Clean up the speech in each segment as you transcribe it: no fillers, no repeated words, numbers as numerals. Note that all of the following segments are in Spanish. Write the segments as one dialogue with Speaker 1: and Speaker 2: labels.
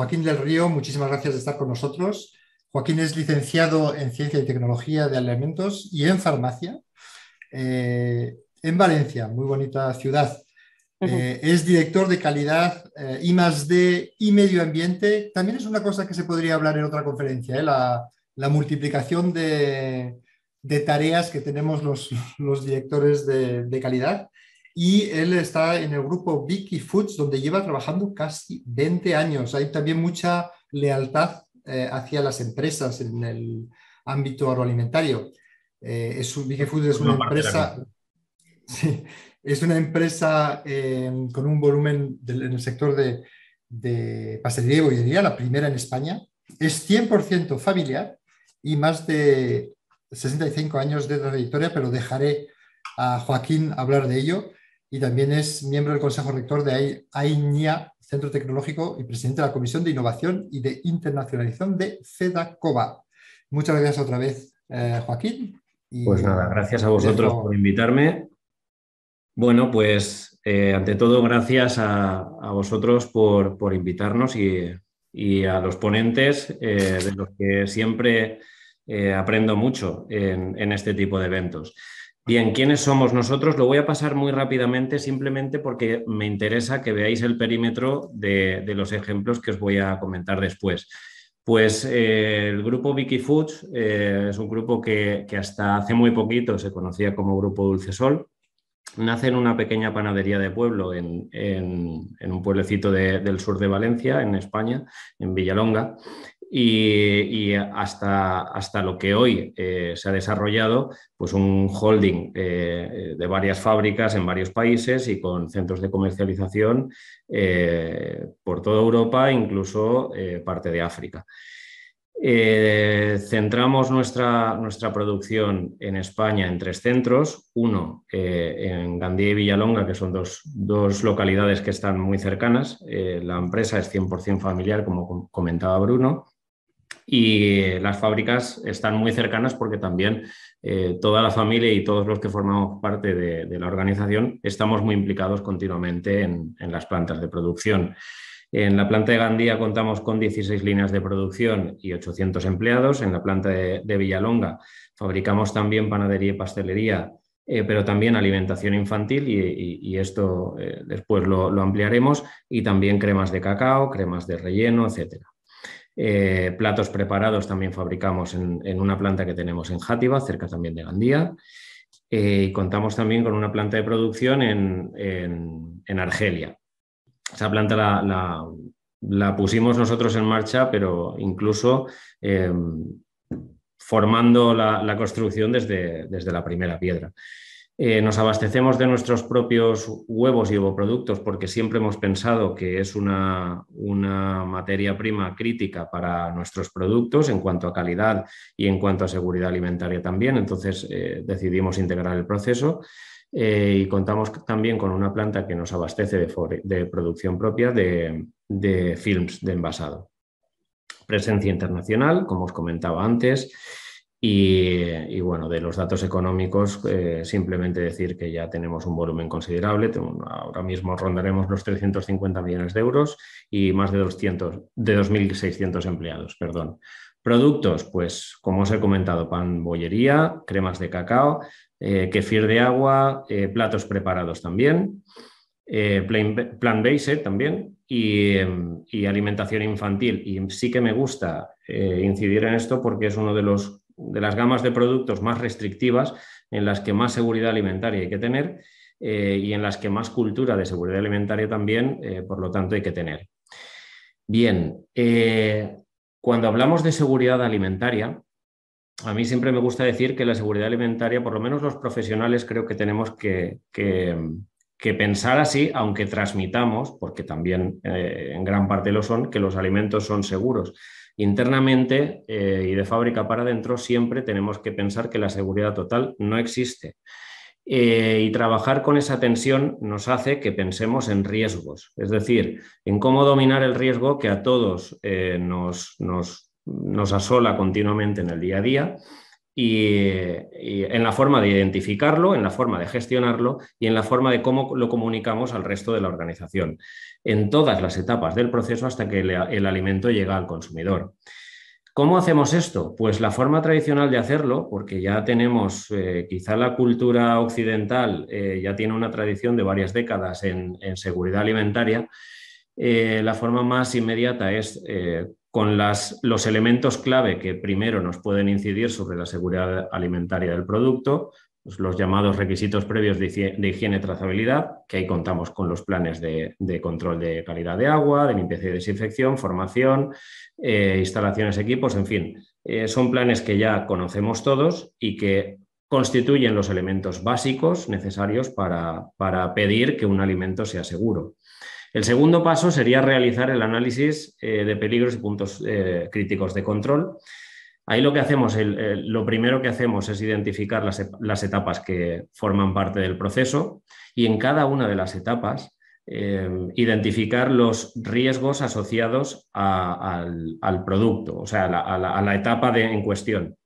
Speaker 1: Joaquín del Río, muchísimas gracias de estar con nosotros. Joaquín es licenciado en Ciencia y Tecnología de Alimentos y en Farmacia en Valencia, muy bonita ciudad. Es director de calidad I+D y medio ambiente. También es una cosa que se podría hablar en otra conferencia, la multiplicación de tareas que tenemos los directores de calidad. Y él está en el grupo Vicky Foods, donde lleva trabajando casi 20 años. Hay también mucha lealtad hacia las empresas en el ámbito agroalimentario. Vicky Foods es una empresa... Sí, es una empresa con un volumen en el sector de pastelería y bollería, la primera en España. Es 100% familiar y más de 65 años de trayectoria, pero dejaré a Joaquín hablar de ello. Y también es miembro del Consejo Rector de AINIA, Centro Tecnológico, y presidente de la Comisión de Innovación y de Internacionalización de FEDACOBA. Muchas gracias otra vez, Joaquín.
Speaker 2: Pues nada, gracias a vosotros por invitarme. Bueno, pues ante todo, gracias a vosotros por invitarnos y a los ponentes, de los que siempre aprendo mucho en este tipo de eventos. Bien, ¿quiénes somos nosotros? Lo voy a pasar muy rápidamente, simplemente porque me interesa que veáis el perímetro de los ejemplos que os voy a comentar después. Pues el grupo Vicky Foods es un grupo que hasta hace muy poquito se conocía como Grupo Dulcesol. Nace en una pequeña panadería de pueblo en un pueblecito del sur de Valencia, en España, en Villalonga, y hasta lo que hoy se ha desarrollado, pues un holding de varias fábricas en varios países y con centros de comercialización por toda Europa, incluso parte de África. Centramos nuestra producción en España en 3 centros, uno en Gandía y Villalonga, que son dos localidades que están muy cercanas. La empresa es 100% familiar, como comentaba Bruno, y las fábricas están muy cercanas porque también toda la familia y todos los que formamos parte de la organización estamos muy implicados continuamente en las plantas de producción. En la planta de Gandía contamos con 16 líneas de producción y 800 empleados. En la planta de Villalonga fabricamos también panadería y pastelería, pero también alimentación infantil y esto después lo ampliaremos, y también cremas de cacao, cremas de relleno, etc. Platos preparados también fabricamos en una planta que tenemos en Játiva, cerca también de Gandía. Y contamos también con una planta de producción en Argelia. Esa planta la pusimos nosotros en marcha, pero incluso formando la construcción desde la primera piedra. Nos abastecemos de nuestros propios huevos y ovoproductos porque siempre hemos pensado que es una materia prima crítica para nuestros productos en cuanto a calidad y en cuanto a seguridad alimentaria también. Entonces decidimos integrar el proceso. Y contamos también con una planta que nos abastece de producción propia de films de envasado. Presencia internacional, como os comentaba antes, y bueno, de los datos económicos, simplemente decir que ya tenemos un volumen considerable. Ahora mismo rondaremos los 350 millones de euros y más de 2.600 empleados, perdón. Productos, pues como os he comentado, pan, bollería, cremas de cacao, kefir de agua, platos preparados también, plant-based también y alimentación infantil. Y sí que me gusta incidir en esto porque es uno de las gamas de productos más restrictivas, en las que más seguridad alimentaria hay que tener y en las que más cultura de seguridad alimentaria también, por lo tanto, hay que tener. Bien, cuando hablamos de seguridad alimentaria, a mí siempre me gusta decir que la seguridad alimentaria, por lo menos los profesionales, creo que tenemos que pensar así, aunque transmitamos, porque también en gran parte lo son, que los alimentos son seguros. Internamente y de fábrica para adentro siempre tenemos que pensar que la seguridad total no existe. Y trabajar con esa tensión nos hace que pensemos en riesgos, es decir, en cómo dominar el riesgo que a todos nos asola continuamente en el día a día y en la forma de identificarlo, en la forma de gestionarlo y en la forma de cómo lo comunicamos al resto de la organización, en todas las etapas del proceso hasta que el alimento llega al consumidor. ¿Cómo hacemos esto? Pues la forma tradicional de hacerlo, porque ya tenemos, quizá la cultura occidental ya tiene una tradición de varias décadas en seguridad alimentaria, la forma más inmediata es con los elementos clave que primero nos pueden incidir sobre la seguridad alimentaria del producto, pues los llamados requisitos previos de higiene y trazabilidad, que ahí contamos con los planes de control de calidad de agua, de limpieza y desinfección, formación, instalaciones, equipos, en fin. Son planes que ya conocemos todos y que constituyen los elementos básicos necesarios para pedir que un alimento sea seguro. El segundo paso sería realizar el análisis de peligros y puntos críticos de control. Ahí lo que hacemos, lo primero que hacemos es identificar las etapas que forman parte del proceso y en cada una de las etapas identificar los riesgos asociados al producto, o sea, a la etapa en cuestión.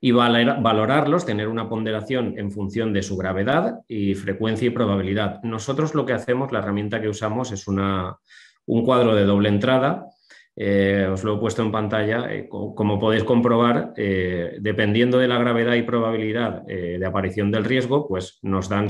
Speaker 2: Y valorarlos, tener una ponderación en función de su gravedad y frecuencia y probabilidad. Nosotros lo que hacemos, la herramienta que usamos es un cuadro de doble entrada. Os lo he puesto en pantalla. Como podéis comprobar, dependiendo de la gravedad y probabilidad de aparición del riesgo, pues nos dan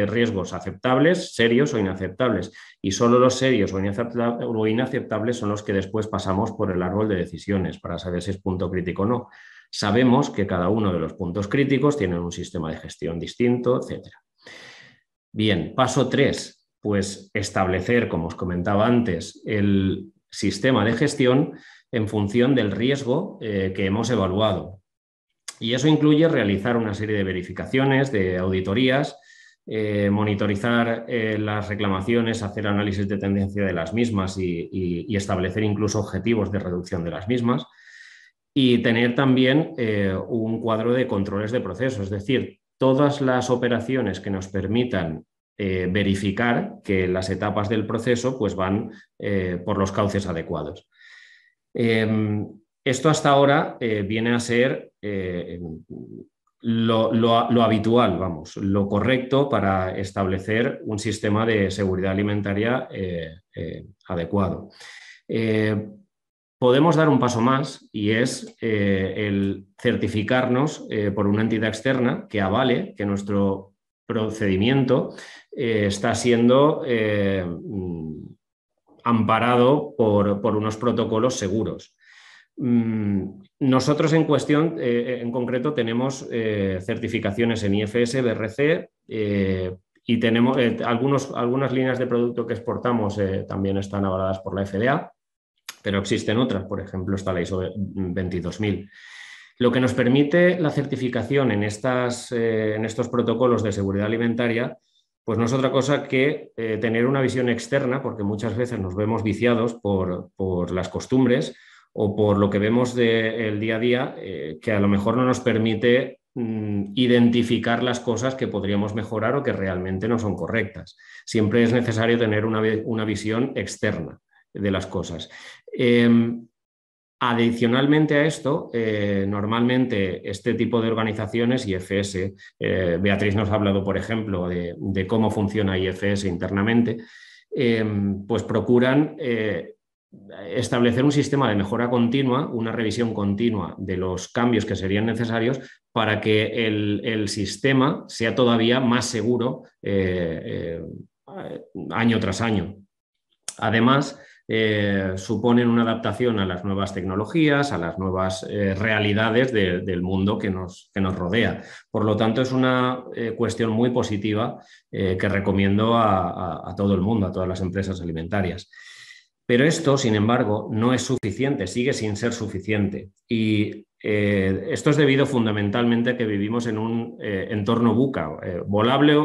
Speaker 2: riesgos aceptables, serios o inaceptables. Y solo los serios o inaceptables son los que después pasamos por el árbol de decisiones para saber si es punto crítico o no. Sabemos que cada uno de los puntos críticos tiene un sistema de gestión distinto, etc. Bien, paso 3, pues establecer, como os comentaba antes, el sistema de gestión en función del riesgo que hemos evaluado. Y eso incluye realizar una serie de verificaciones, de auditorías, monitorizar las reclamaciones, hacer análisis de tendencia de las mismas y establecer incluso objetivos de reducción de las mismas. Y tener también un cuadro de controles de proceso, es decir, todas las operaciones que nos permitan verificar que las etapas del proceso pues, van por los cauces adecuados. Esto hasta ahora viene a ser lo habitual, vamos, lo correcto para establecer un sistema de seguridad alimentaria adecuado. Podemos dar un paso más y es el certificarnos por una entidad externa que avale que nuestro procedimiento está siendo amparado por unos protocolos seguros. Nosotros en concreto tenemos certificaciones en IFS, BRC y tenemos algunas líneas de producto que exportamos también están avaladas por la FDA. Pero existen otras, por ejemplo, está la ISO 22000. Lo que nos permite la certificación en estos protocolos de seguridad alimentaria, pues no es otra cosa que tener una visión externa, porque muchas veces nos vemos viciados por las costumbres o por lo que vemos del día a día, que a lo mejor no nos permite identificar las cosas que podríamos mejorar o que realmente no son correctas. Siempre es necesario tener una visión externa de las cosas. Adicionalmente a esto, normalmente este tipo de organizaciones, IFS, Beatriz nos ha hablado, por ejemplo, de cómo funciona IFS internamente, pues procuran establecer un sistema de mejora continua, una revisión continua de los cambios que serían necesarios para que el sistema sea todavía más seguro año tras año. Además, suponen una adaptación a las nuevas tecnologías, a las nuevas realidades del mundo que nos rodea. Por lo tanto, es una cuestión muy positiva que recomiendo a todo el mundo, a todas las empresas alimentarias. Pero esto, sin embargo, no es suficiente, sigue sin ser suficiente. Y esto es debido fundamentalmente a que vivimos en un entorno VUCA, volable,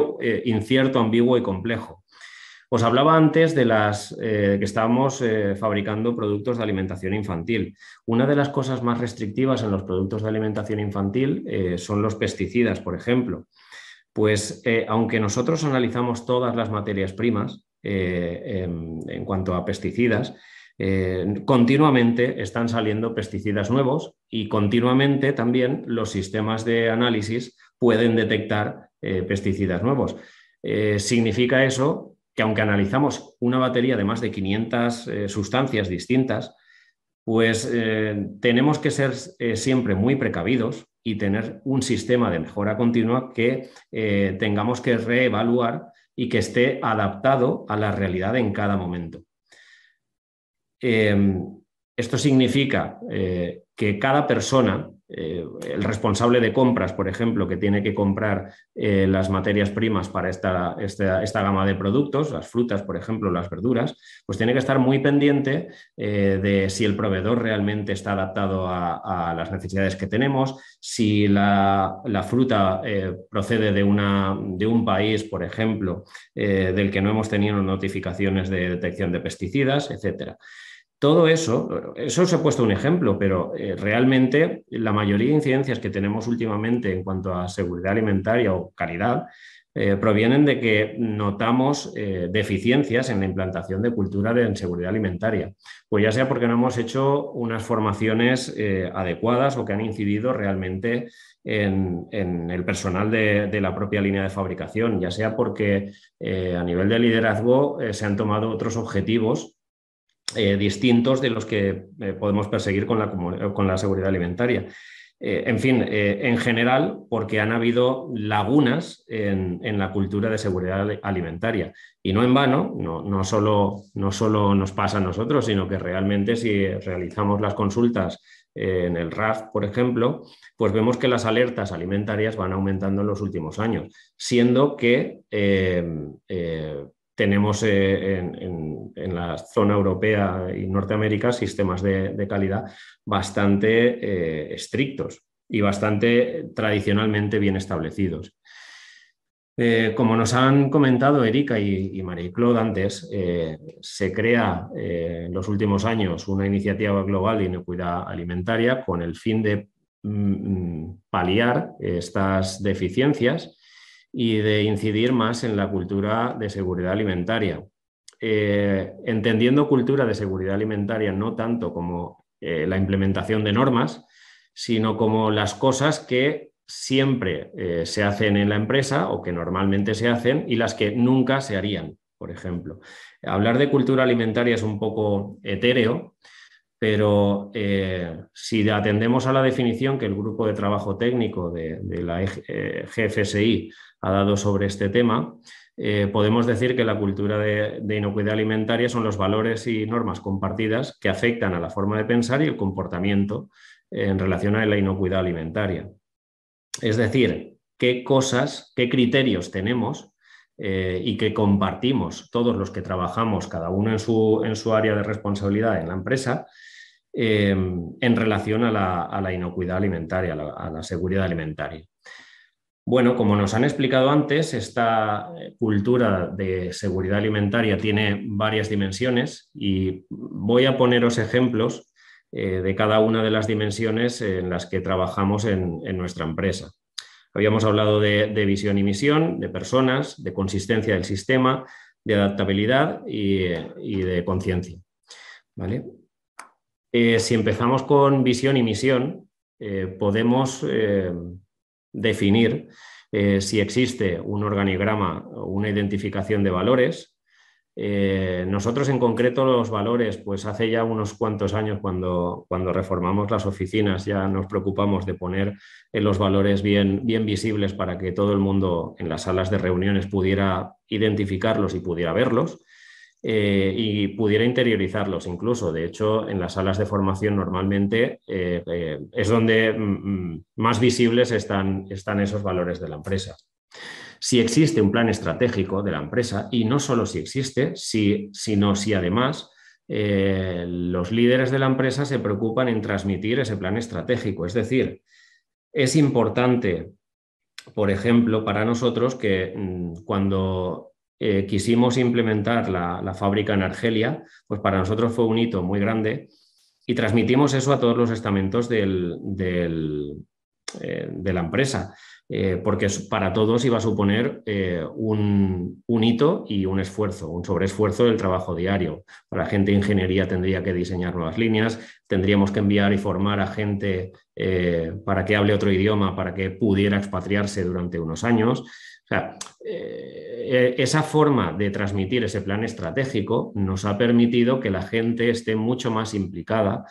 Speaker 2: incierto, ambiguo y complejo. Os hablaba antes de que estábamos fabricando productos de alimentación infantil. Una de las cosas más restrictivas en los productos de alimentación infantil son los pesticidas, por ejemplo. Pues aunque nosotros analizamos todas las materias primas en cuanto a pesticidas, Continuamente están saliendo pesticidas nuevos y continuamente también los sistemas de análisis pueden detectar pesticidas nuevos. Significa eso que aunque analizamos una batería de más de 500 sustancias distintas, pues tenemos que ser siempre muy precavidos y tener un sistema de mejora continua que tengamos que reevaluar y que esté adaptado a la realidad en cada momento. Esto significa que cada persona, el responsable de compras, por ejemplo, que tiene que comprar las materias primas para esta gama de productos, las frutas, por ejemplo, las verduras, pues tiene que estar muy pendiente de si el proveedor realmente está adaptado a las necesidades que tenemos, si la fruta procede de un país, por ejemplo, del que no hemos tenido notificaciones de detección de pesticidas, etcétera. Todo eso os he puesto un ejemplo, pero realmente la mayoría de incidencias que tenemos últimamente en cuanto a seguridad alimentaria o calidad provienen de que notamos deficiencias en la implantación de cultura en seguridad alimentaria. Pues ya sea porque no hemos hecho unas formaciones adecuadas o que han incidido realmente en el personal de la propia línea de fabricación, ya sea porque a nivel de liderazgo se han tomado otros objetivos distintos de los que podemos perseguir con la seguridad alimentaria. En fin, en general, porque han habido lagunas en la cultura de seguridad alimentaria. Y no en vano, no solo nos pasa a nosotros, sino que realmente si realizamos las consultas en el RAF, por ejemplo, pues vemos que las alertas alimentarias van aumentando en los últimos años, siendo que tenemos en la zona europea y Norteamérica sistemas de calidad bastante estrictos y bastante tradicionalmente bien establecidos. Como nos han comentado Erika y Marie-Claude antes, se crea en los últimos años una iniciativa global de inocuidad alimentaria con el fin de paliar estas deficiencias y de incidir más en la cultura de seguridad alimentaria. Entendiendo cultura de seguridad alimentaria no tanto como la implementación de normas, sino como las cosas que siempre se hacen en la empresa o que normalmente se hacen y las que nunca se harían, por ejemplo. Hablar de cultura alimentaria es un poco etéreo, pero si atendemos a la definición que el grupo de trabajo técnico de la GFSI ha dado sobre este tema, podemos decir que la cultura de inocuidad alimentaria son los valores y normas compartidas que afectan a la forma de pensar y el comportamiento en relación a la inocuidad alimentaria. Es decir, qué cosas, qué criterios tenemos y que compartimos todos los que trabajamos, cada uno en su área de responsabilidad en la empresa, en relación a la inocuidad alimentaria, a la seguridad alimentaria. Bueno, como nos han explicado antes, esta cultura de seguridad alimentaria tiene varias dimensiones y voy a poneros ejemplos de cada una de las dimensiones en las que trabajamos en nuestra empresa. Habíamos hablado de visión y misión, de personas, de consistencia del sistema, de adaptabilidad y de conciencia. ¿Vale? Si empezamos con visión y misión, podemos definir si existe un organigrama o una identificación de valores. Nosotros en concreto los valores, pues hace ya unos cuantos años cuando reformamos las oficinas ya nos preocupamos de poner los valores bien visibles para que todo el mundo en las salas de reuniones pudiera identificarlos y pudiera verlos y pudiera interiorizarlos incluso. De hecho, en las salas de formación normalmente es donde más visibles están esos valores de la empresa. Si existe un plan estratégico de la empresa, y no solo si existe, sino si además los líderes de la empresa se preocupan en transmitir ese plan estratégico. Es decir, es importante, por ejemplo, para nosotros que cuando quisimos implementar la fábrica en Argelia, pues para nosotros fue un hito muy grande y transmitimos eso a todos los estamentos del de la empresa, porque para todos iba a suponer un hito y un esfuerzo, un sobreesfuerzo del trabajo diario. Para la gente de ingeniería tendría que diseñar nuevas líneas, tendríamos que enviar y formar a gente para que hable otro idioma, para que pudiera expatriarse durante unos años. O sea, esa forma de transmitir ese plan estratégico nos ha permitido que la gente esté mucho más implicada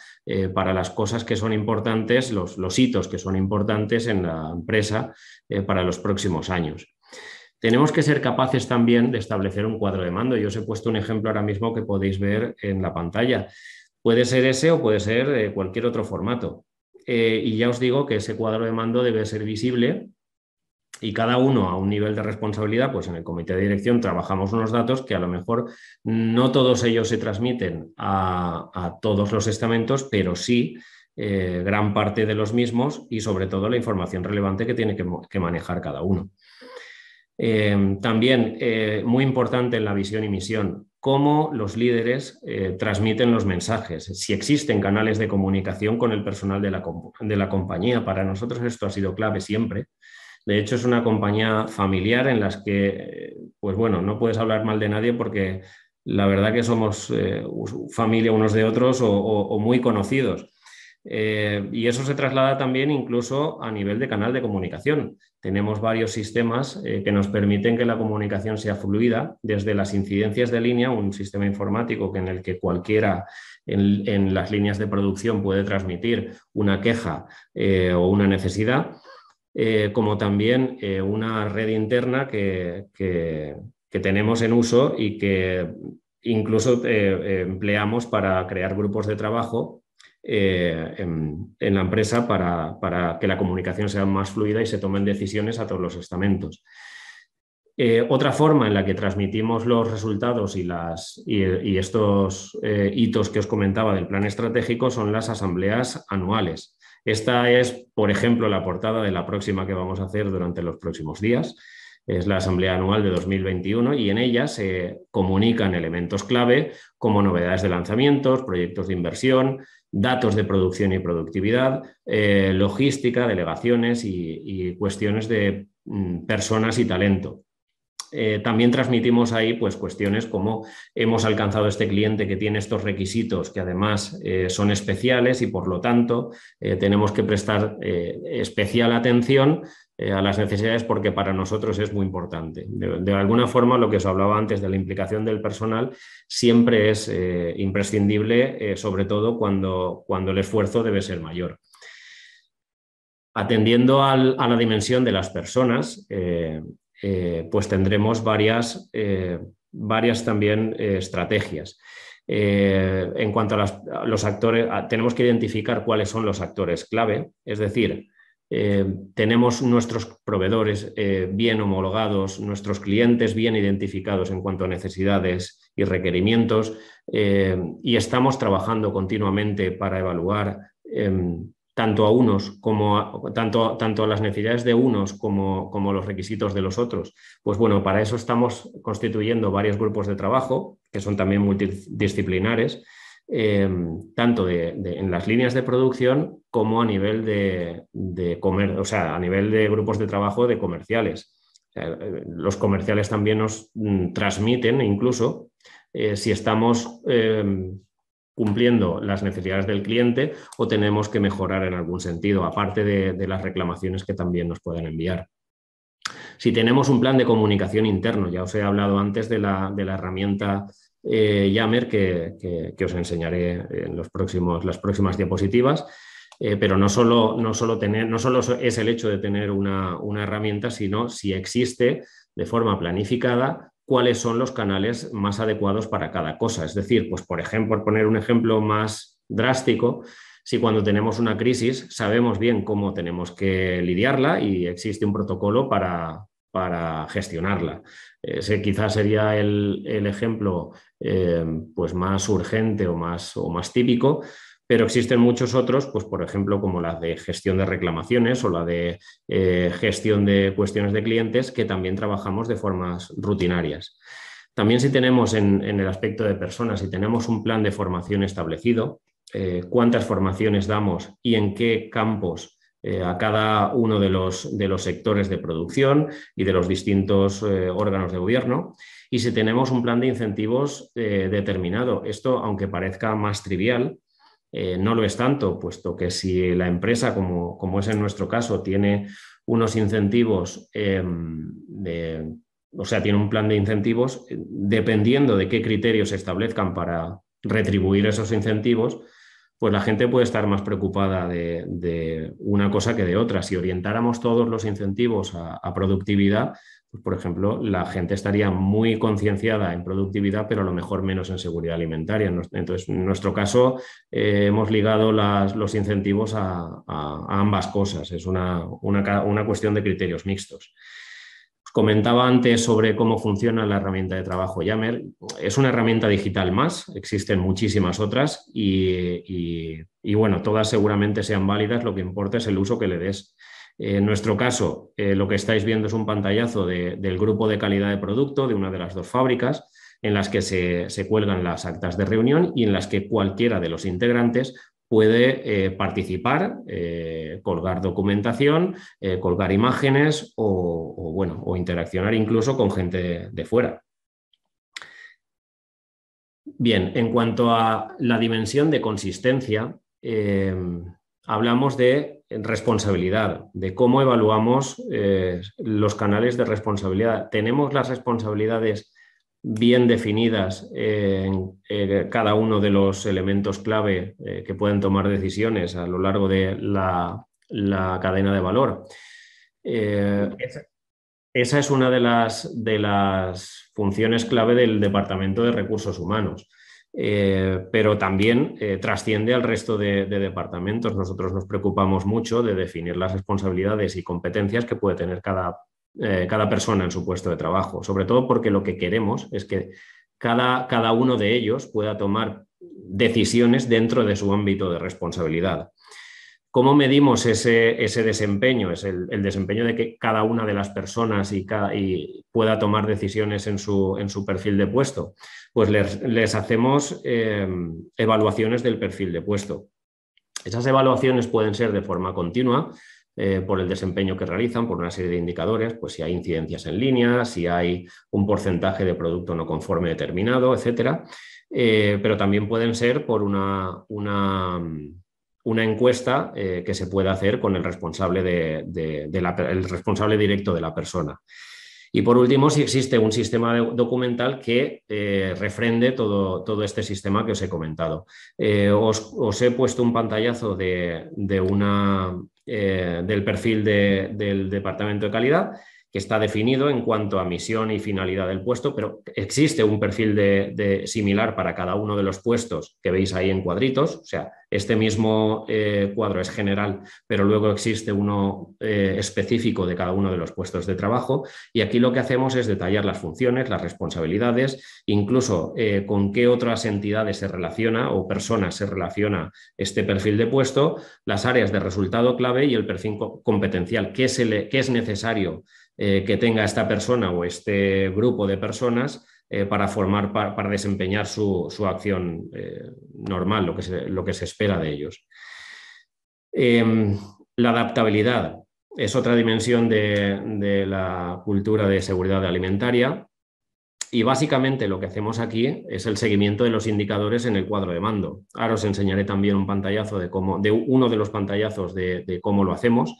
Speaker 2: para las cosas que son importantes, los hitos que son importantes en la empresa para los próximos años. Tenemos que ser capaces también de establecer un cuadro de mando. Yo os he puesto un ejemplo ahora mismo que podéis ver en la pantalla. Puede ser ese o puede ser cualquier otro formato. Y ya os digo que ese cuadro de mando debe ser visible y cada uno a un nivel de responsabilidad, pues en el comité de dirección trabajamos unos datos que a lo mejor no todos ellos se transmiten a todos los estamentos, pero sí gran parte de los mismos y sobre todo la información relevante que tiene que manejar cada uno. También muy importante en la visión y misión, cómo los líderes transmiten los mensajes, si existen canales de comunicación con el personal de la compañía. Para nosotros esto ha sido clave siempre. De hecho, es una compañía familiar en las que, pues bueno, no puedes hablar mal de nadie porque la verdad que somos familia unos de otros o muy conocidos. Y eso se traslada también incluso a nivel de canal de comunicación. Tenemos varios sistemas que nos permiten que la comunicación sea fluida, desde las incidencias de línea, un sistema informático en el que cualquiera en las líneas de producción puede transmitir una queja o una necesidad, como también una red interna que tenemos en uso y que incluso empleamos para crear grupos de trabajo en la empresa para que la comunicación sea más fluida y se tomen decisiones a todos los estamentos. Otra forma en la que transmitimos los resultados y estos hitos que os comentaba del plan estratégico son las asambleas anuales. Esta es, por ejemplo, la portada de la próxima que vamos a hacer durante los próximos días. Es la Asamblea Anual de 2021 y en ella se comunican elementos clave como novedades de lanzamientos, proyectos de inversión, datos de producción y productividad, logística, delegaciones y cuestiones de personas y talento. También transmitimos ahí pues, cuestiones como hemos alcanzado este cliente que tiene estos requisitos que además son especiales y por lo tanto tenemos que prestar especial atención a las necesidades porque para nosotros es muy importante. De alguna forma, lo que os hablaba antes de la implicación del personal siempre es imprescindible, sobre todo cuando el esfuerzo debe ser mayor. Atendiendo a la dimensión de las personas, pues tendremos varias también estrategias. En cuanto a los actores, tenemos que identificar cuáles son los actores clave, es decir, tenemos nuestros proveedores bien homologados, nuestros clientes bien identificados en cuanto a necesidades y requerimientos y estamos trabajando continuamente para evaluar tanto a unos como tanto a las necesidades de unos como los requisitos de los otros. Pues bueno, para eso estamos constituyendo varios grupos de trabajo que son también multidisciplinares, tanto en las líneas de producción como a nivel a nivel de grupos de trabajo de comerciales. Los comerciales también nos transmiten incluso si estamos cumpliendo las necesidades del cliente o tenemos que mejorar en algún sentido, aparte de las reclamaciones que también nos pueden enviar. Si tenemos un plan de comunicación interno, ya os he hablado antes de la herramienta Yammer que os enseñaré en las próximas diapositivas, pero no solo es el hecho de tener una herramienta, sino si existe de forma planificada cuáles son los canales más adecuados para cada cosa. Es decir, pues por ejemplo, por poner un ejemplo más drástico, si cuando tenemos una crisis sabemos bien cómo tenemos que lidiarla y existe un protocolo para gestionarla. Ese quizás sería el ejemplo pues más urgente o más típico, pero existen muchos otros, pues por ejemplo, como la de gestión de reclamaciones o la de gestión de cuestiones de clientes, que también trabajamos de formas rutinarias. También si tenemos en el aspecto de personas, si tenemos un plan de formación establecido, cuántas formaciones damos y en qué campos a cada uno de los sectores de producción y de los distintos órganos de gobierno. Y si tenemos un plan de incentivos determinado, esto, aunque parezca más trivial, no lo es tanto, puesto que si la empresa, como es en nuestro caso, tiene unos incentivos, o sea, tiene un plan de incentivos, dependiendo de qué criterios se establezcan para retribuir esos incentivos, pues la gente puede estar más preocupada de una cosa que de otra. Si orientáramos todos los incentivos a productividad, pues, por ejemplo, la gente estaría muy concienciada en productividad, pero a lo mejor menos en seguridad alimentaria. Entonces, en nuestro caso, hemos ligado los incentivos a ambas cosas. Es una cuestión de criterios mixtos. Comentaba antes sobre cómo funciona la herramienta de trabajo Yammer. Es una herramienta digital más, existen muchísimas otras y bueno, todas seguramente sean válidas, lo que importa es el uso que le des. En nuestro caso, lo que estáis viendo es un pantallazo del grupo de calidad de producto de una de las dos fábricas, en las que se cuelgan las actas de reunión y en las que cualquiera de los integrantes puede participar, colgar documentación, colgar imágenes o interaccionar incluso con gente de fuera. Bien, en cuanto a la dimensión de consistencia, hablamos de responsabilidad, de cómo evaluamos los canales de responsabilidad. Tenemos las responsabilidades bien definidas en cada uno de los elementos clave que pueden tomar decisiones a lo largo de la cadena de valor. Esa es una de las funciones clave del Departamento de Recursos Humanos, pero también trasciende al resto de departamentos. Nosotros nos preocupamos mucho de definir las responsabilidades y competencias que puede tener cada persona en su puesto de trabajo, sobre todo porque lo que queremos es que cada uno de ellos pueda tomar decisiones dentro de su ámbito de responsabilidad. ¿Cómo medimos ese desempeño? Es el desempeño de que cada una de las personas y pueda tomar decisiones en su perfil de puesto. Pues les hacemos evaluaciones del perfil de puesto. Esas evaluaciones pueden ser de forma continua, por el desempeño que realizan, por una serie de indicadores, pues si hay incidencias en línea, si hay un porcentaje de producto no conforme determinado, etcétera. Pero también pueden ser por una encuesta que se puede hacer con el responsable, el responsable directo de la persona. Y por último, si existe un sistema documental que refrende todo este sistema que os he comentado. Os he puesto un pantallazo del perfil del Departamento de Calidad, que está definido en cuanto a misión y finalidad del puesto, pero existe un perfil similar para cada uno de los puestos que veis ahí en cuadritos. O sea, este mismo cuadro es general, pero luego existe uno específico de cada uno de los puestos de trabajo. Y aquí lo que hacemos es detallar las funciones, las responsabilidades, incluso con qué otras entidades se relaciona o personas se relaciona este perfil de puesto, las áreas de resultado clave y el perfil competencial, qué es necesario que tenga esta persona o este grupo de personas para desempeñar su acción normal, lo que se espera de ellos. La adaptabilidad es otra dimensión de la cultura de seguridad alimentaria y básicamente lo que hacemos aquí es el seguimiento de los indicadores en el cuadro de mando. Ahora os enseñaré también un pantallazo de uno de los pantallazos de cómo lo hacemos.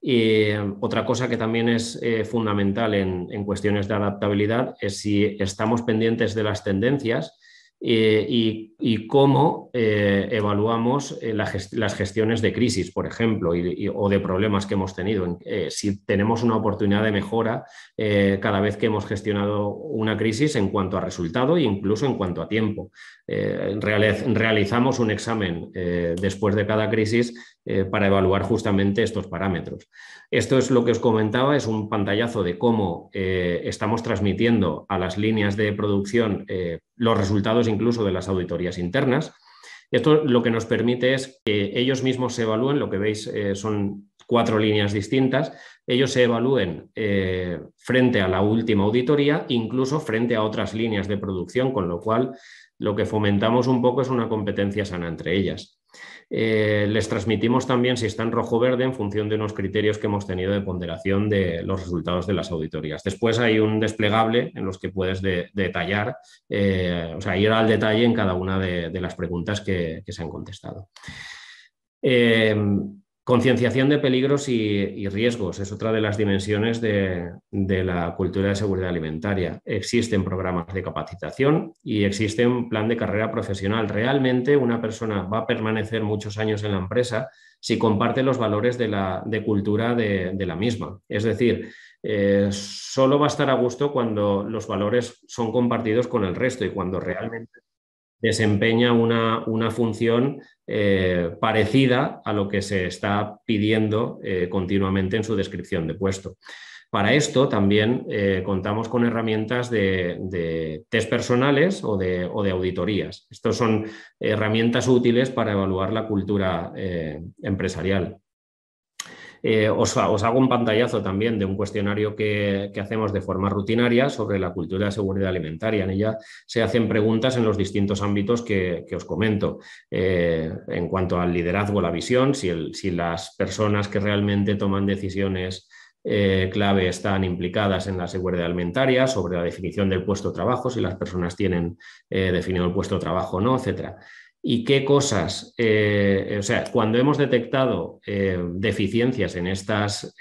Speaker 2: Y otra cosa que también es fundamental en cuestiones de adaptabilidad es si estamos pendientes de las tendencias y cómo evaluamos las gestiones de crisis, por ejemplo, o de problemas que hemos tenido. Si tenemos una oportunidad de mejora cada vez que hemos gestionado una crisis en cuanto a resultado e incluso en cuanto a tiempo. Realizamos un examen después de cada crisis para evaluar justamente estos parámetros. Esto es lo que os comentaba, es un pantallazo de cómo estamos transmitiendo a las líneas de producción los resultados incluso de las auditorías internas. Esto lo que nos permite es que ellos mismos se evalúen, lo que veis son 4 líneas distintas, ellos se evalúen frente a la última auditoría, incluso frente a otras líneas de producción, con lo cual lo que fomentamos un poco es una competencia sana entre ellas. Les transmitimos también si está en rojo o verde en función de unos criterios que hemos tenido de ponderación de los resultados de las auditorías. Después hay un desplegable en los que puedes detallar, o sea, ir al detalle en cada una de las preguntas que se han contestado. Concienciación de peligros y riesgos es otra de las dimensiones de la cultura de seguridad alimentaria. Existen programas de capacitación y existe un plan de carrera profesional. Realmente una persona va a permanecer muchos años en la empresa si comparte los valores de cultura de la misma. Es decir, solo va a estar a gusto cuando los valores son compartidos con el resto y cuando realmente desempeña una función parecida a lo que se está pidiendo continuamente en su descripción de puesto. Para esto también contamos con herramientas de test personales o de auditorías. Estos son herramientas útiles para evaluar la cultura empresarial. Os hago un pantallazo también de un cuestionario que hacemos de forma rutinaria sobre la cultura de seguridad alimentaria. En ella se hacen preguntas en los distintos ámbitos que os comento. En cuanto al liderazgo, la visión, si las personas que realmente toman decisiones clave están implicadas en la seguridad alimentaria, sobre la definición del puesto de trabajo, si las personas tienen definido el puesto de trabajo o no, etcétera. Y qué cosas, o sea, cuando hemos detectado deficiencias en estas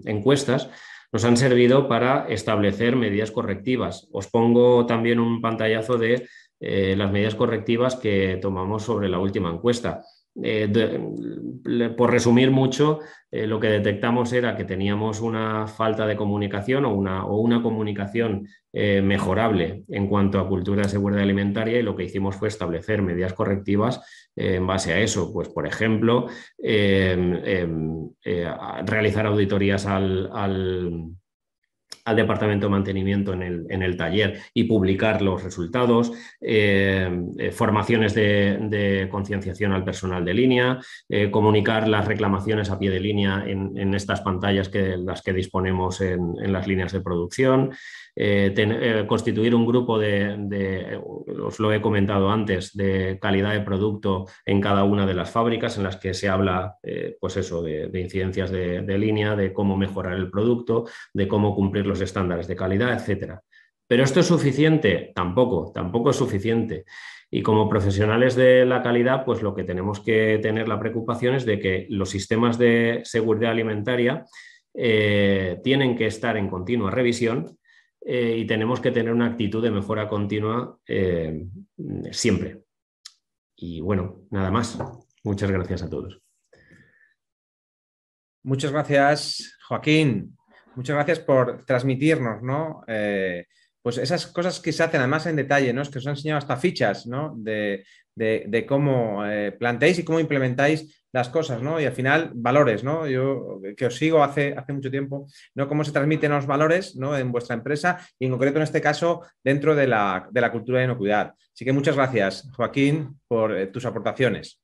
Speaker 2: encuestas, nos han servido para establecer medidas correctivas. Os pongo también un pantallazo de las medidas correctivas que tomamos sobre la última encuesta. Por resumir mucho, lo que detectamos era que teníamos una falta de comunicación o una comunicación mejorable en cuanto a cultura de seguridad alimentaria, y lo que hicimos fue establecer medidas correctivas en base a eso. Pues, por ejemplo, realizar auditorías al departamento de mantenimiento en el taller y publicar los resultados, formaciones de concienciación al personal de línea, comunicar las reclamaciones a pie de línea en estas pantallas las que disponemos en las líneas de producción, constituir un grupo os lo he comentado antes, de calidad de producto en cada una de las fábricas en las que se habla pues eso, de incidencias de línea, de cómo mejorar el producto, de cómo cumplir los estándares de calidad, etcétera. ¿Pero esto es suficiente? Tampoco es suficiente. Y como profesionales de la calidad, pues lo que tenemos que tener la preocupación es de que los sistemas de seguridad alimentaria tienen que estar en continua revisión y tenemos que tener una actitud de mejora continua siempre. Y bueno, nada más. Muchas gracias a todos.
Speaker 3: Muchas gracias, Joaquín. Muchas gracias por transmitirnos, ¿no? Pues esas cosas que se hacen además en detalle, ¿no? Es que os he enseñado hasta fichas, ¿no? De cómo planteáis y cómo implementáis las cosas, ¿no? Y al final, valores, ¿no? Yo que os sigo hace mucho tiempo, ¿no? Cómo se transmiten los valores, ¿no? En vuestra empresa y en concreto en este caso dentro de la cultura de inocuidad. Así que muchas gracias, Joaquín, por tus aportaciones.